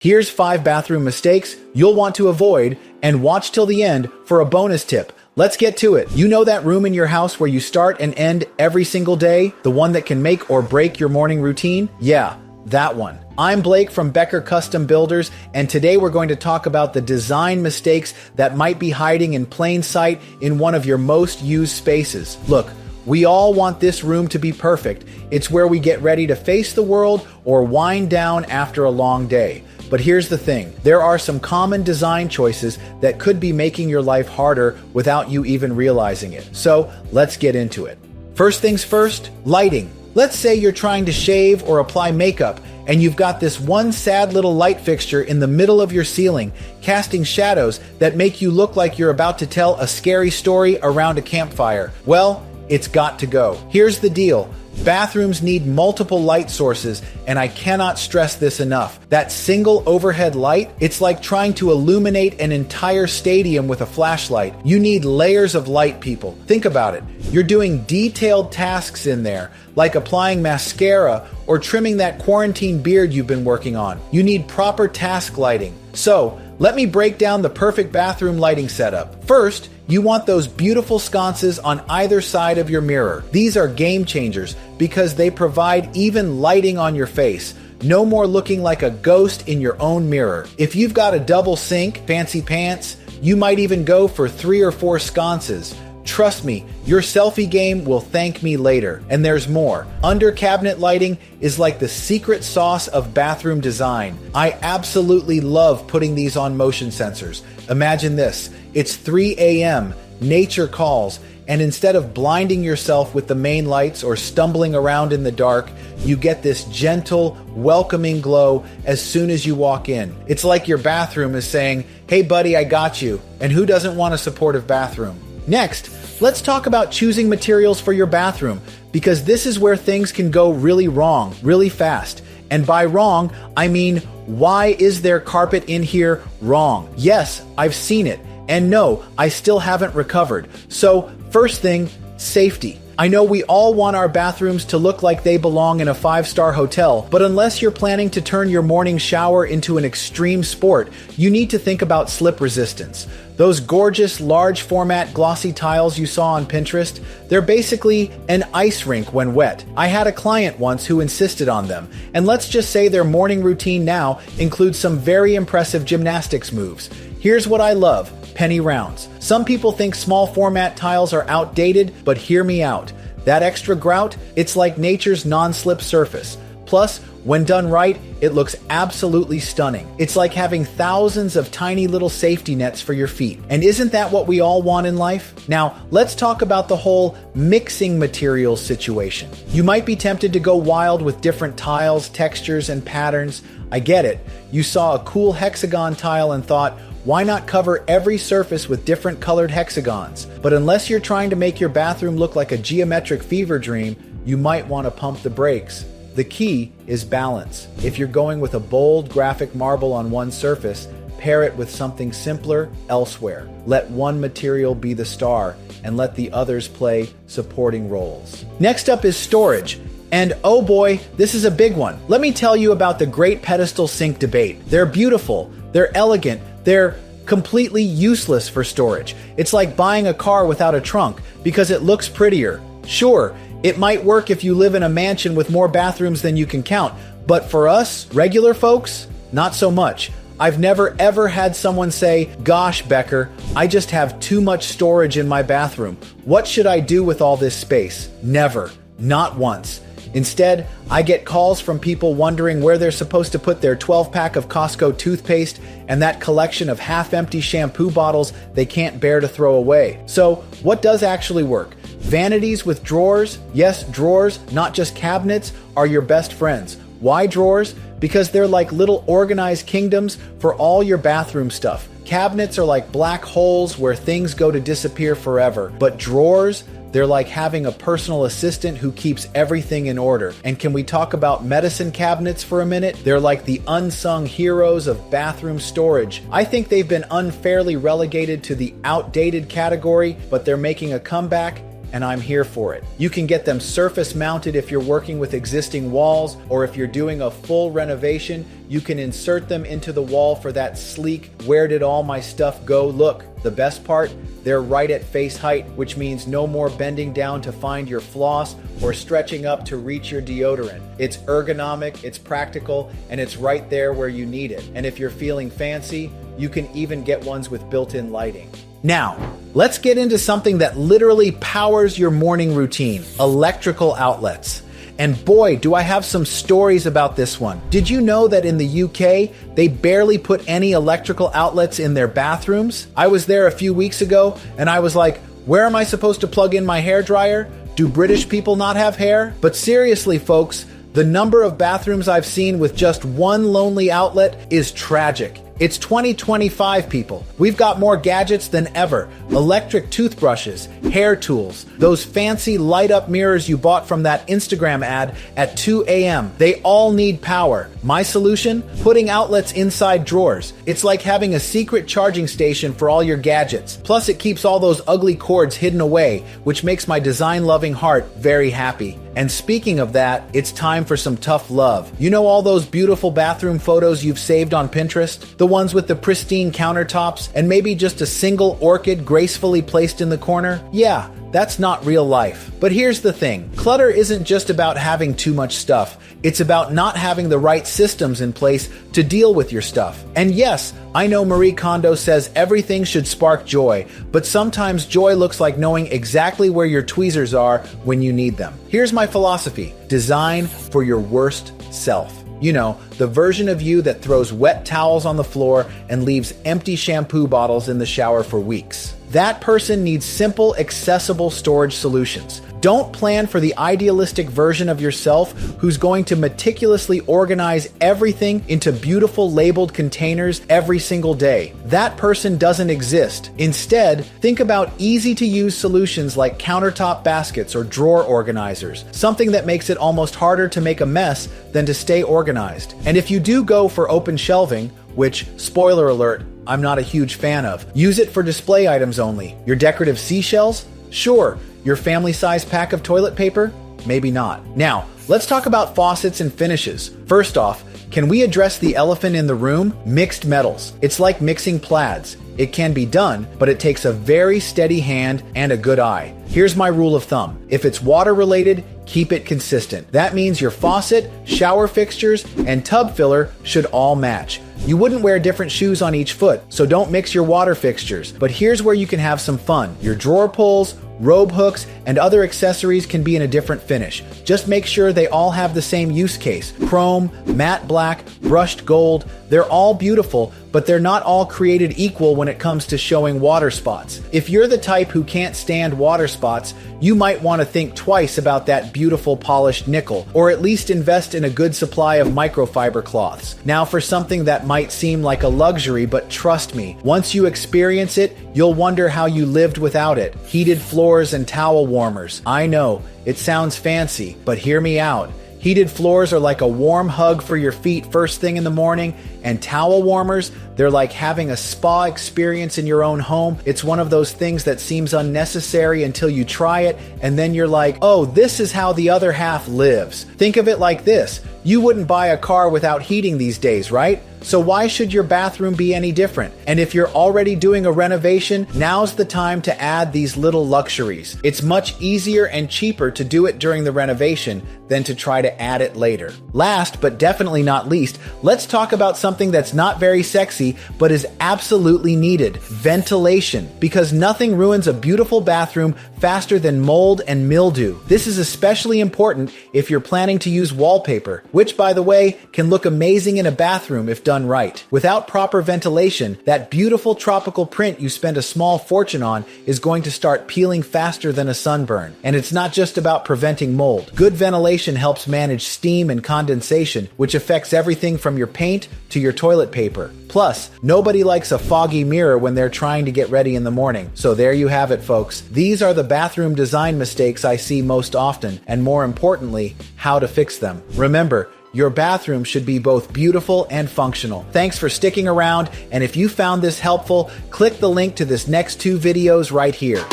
Here's 5 bathroom mistakes you'll want to avoid, and watch till the end for a bonus tip. Let's get to it. You know that room in your house where you start and end every single day? The one that can make or break your morning routine? Yeah, that one. I'm Blake from Becker Custom Builders, and today we're going to talk about the design mistakes that might be hiding in plain sight in one of your most used spaces. Look, we all want this room to be perfect. It's where we get ready to face the world or wind down after a long day. But here's the thing, there are some common design choices that could be making your life harder without you even realizing it. So let's get into it. First things first, lighting. Let's say you're trying to shave or apply makeup, and you've got this one sad little light fixture in the middle of your ceiling, casting shadows that make you look like you're about to tell a scary story around a campfire. Well, it's got to go. Here's the deal. Bathrooms need multiple light sources, and I cannot stress this enough. That single overhead light, it's like trying to illuminate an entire stadium with a flashlight. You need layers of light, people. Think about it. You're doing detailed tasks in there, like applying mascara or trimming that quarantine beard you've been working on. You need proper task lighting. So, let me break down the perfect bathroom lighting setup. First, you want those beautiful sconces on either side of your mirror. These are game changers because they provide even lighting on your face. No more looking like a ghost in your own mirror. If you've got a double sink, fancy pants, you might even go for 3 or 4 sconces. Trust me, your selfie game will thank me later. And there's more. Under cabinet lighting is like the secret sauce of bathroom design. I absolutely love putting these on motion sensors. Imagine this. It's 3 a.m., nature calls, and instead of blinding yourself with the main lights or stumbling around in the dark, you get this gentle, welcoming glow as soon as you walk in. It's like your bathroom is saying, "Hey buddy, I got you." And who doesn't want a supportive bathroom? Next, let's talk about choosing materials for your bathroom, because this is where things can go really wrong, really fast. And by wrong, I mean, why is there carpet in here wrong? Yes, I've seen it. And no, I still haven't recovered. So, first thing, safety. I know we all want our bathrooms to look like they belong in a 5-star hotel, but unless you're planning to turn your morning shower into an extreme sport, you need to think about slip resistance. Those gorgeous, large format glossy tiles you saw on Pinterest, they're basically an ice rink when wet. I had a client once who insisted on them, and let's just say their morning routine now includes some very impressive gymnastics moves. Here's what I love. Penny rounds. Some people think small format tiles are outdated, but hear me out. That extra grout, it's like nature's non-slip surface. Plus, when done right, it looks absolutely stunning. It's like having thousands of tiny little safety nets for your feet. And isn't that what we all want in life? Now, let's talk about the whole mixing materials situation. You might be tempted to go wild with different tiles, textures, and patterns. I get it. You saw a cool hexagon tile and thought, why not cover every surface with different colored hexagons? But unless you're trying to make your bathroom look like a geometric fever dream, you might want to pump the brakes. The key is balance. If you're going with a bold graphic marble on one surface, pair it with something simpler elsewhere. Let one material be the star and let the others play supporting roles. Next up is storage. And oh boy, this is a big one. Let me tell you about the great pedestal sink debate. They're beautiful, they're elegant, they're completely useless for storage. It's like buying a car without a trunk because it looks prettier. Sure, it might work if you live in a mansion with more bathrooms than you can count, but for us, regular folks, not so much. I've never ever had someone say, "Gosh, Becker, I just have too much storage in my bathroom. What should I do with all this space?" Never, not once. Instead, I get calls from people wondering where they're supposed to put their 12-pack of Costco toothpaste and that collection of half-empty shampoo bottles they can't bear to throw away. So, what does actually work? Vanities with drawers, yes, drawers, not just cabinets, are your best friends. Why drawers? Because they're like little organized kingdoms for all your bathroom stuff. Cabinets are like black holes where things go to disappear forever. But drawers, they're like having a personal assistant who keeps everything in order. And can we talk about medicine cabinets for a minute? They're like the unsung heroes of bathroom storage. I think they've been unfairly relegated to the outdated category, but they're making a comeback, and I'm here for it. You can get them surface mounted if you're working with existing walls, or if you're doing a full renovation, you can insert them into the wall for that sleek, where did all my stuff go look. The best part? They're right at face height, which means no more bending down to find your floss or stretching up to reach your deodorant. It's ergonomic, it's practical, and it's right there where you need it. And if you're feeling fancy, you can even get ones with built-in lighting. Now, let's get into something that literally powers your morning routine: electrical outlets. And boy, do I have some stories about this one. Did you know that in the UK, they barely put any electrical outlets in their bathrooms? I was there a few weeks ago, and I was like, where am I supposed to plug in my hairdryer? Do British people not have hair? But seriously, folks, the number of bathrooms I've seen with just one lonely outlet is tragic. It's 2025, people. We've got more gadgets than ever. Electric toothbrushes, hair tools, those fancy light-up mirrors you bought from that Instagram ad at 2 a.m. They all need power. My solution? Putting outlets inside drawers. It's like having a secret charging station for all your gadgets. Plus, it keeps all those ugly cords hidden away, which makes my design-loving heart very happy. And speaking of that, it's time for some tough love. You know all those beautiful bathroom photos you've saved on Pinterest? The ones with the pristine countertops and maybe just a single orchid gracefully placed in the corner? Yeah, that's not real life. But here's the thing. Clutter isn't just about having too much stuff. It's about not having the right systems in place to deal with your stuff. And yes, I know Marie Kondo says everything should spark joy, but sometimes joy looks like knowing exactly where your tweezers are when you need them. Here's my philosophy: design for your worst self. You know, the version of you that throws wet towels on the floor and leaves empty shampoo bottles in the shower for weeks. That person needs simple, accessible storage solutions. Don't plan for the idealistic version of yourself who's going to meticulously organize everything into beautiful labeled containers every single day. That person doesn't exist. Instead, think about easy-to-use solutions like countertop baskets or drawer organizers, something that makes it almost harder to make a mess than to stay organized. And if you do go for open shelving, which, spoiler alert, I'm not a huge fan of, use it for display items only. Your decorative seashells? Sure. Your family-size pack of toilet paper? Maybe not. Now, let's talk about faucets and finishes. First off, can we address the elephant in the room? Mixed metals. It's like mixing plaids. It can be done, but it takes a very steady hand and a good eye. Here's my rule of thumb. If it's water-related, keep it consistent. That means your faucet, shower fixtures, and tub filler should all match. You wouldn't wear different shoes on each foot, so don't mix your water fixtures. But here's where you can have some fun. Your drawer pulls, robe hooks, and other accessories can be in a different finish. Just make sure they all have the same use case. Chrome, matte black, brushed gold, they're all beautiful, but they're not all created equal when it comes to showing water spots. If you're the type who can't stand water spots, you might want to think twice about that beautiful polished nickel, or at least invest in a good supply of microfiber cloths. Now for something that might seem like a luxury, but trust me, once you experience it, you'll wonder how you lived without it. Heated floors and towel warmers. I know, it sounds fancy, but hear me out. Heated floors are like a warm hug for your feet first thing in the morning, and towel warmers, they're like having a spa experience in your own home. It's one of those things that seems unnecessary until you try it, and then you're like, oh, this is how the other half lives. Think of it like this. You wouldn't buy a car without heating these days, right? So why should your bathroom be any different? And if you're already doing a renovation, now's the time to add these little luxuries. It's much easier and cheaper to do it during the renovation than to try to add it later. Last, but definitely not least, let's talk about something that's not very sexy, but is absolutely needed: ventilation. Because nothing ruins a beautiful bathroom faster than mold and mildew. This is especially important if you're planning to use wallpaper, which, by the way, can look amazing in a bathroom if done right. Without proper ventilation, that beautiful tropical print you spend a small fortune on is going to start peeling faster than a sunburn. And it's not just about preventing mold. Good ventilation helps manage steam and condensation, which affects everything from your paint to your toilet paper. Plus, nobody likes a foggy mirror when they're trying to get ready in the morning. So there you have it, folks. These are the bathroom design mistakes I see most often, and more importantly, how to fix them. Remember, your bathroom should be both beautiful and functional. Thanks for sticking around, and if you found this helpful, click the link to this next 2 videos right here.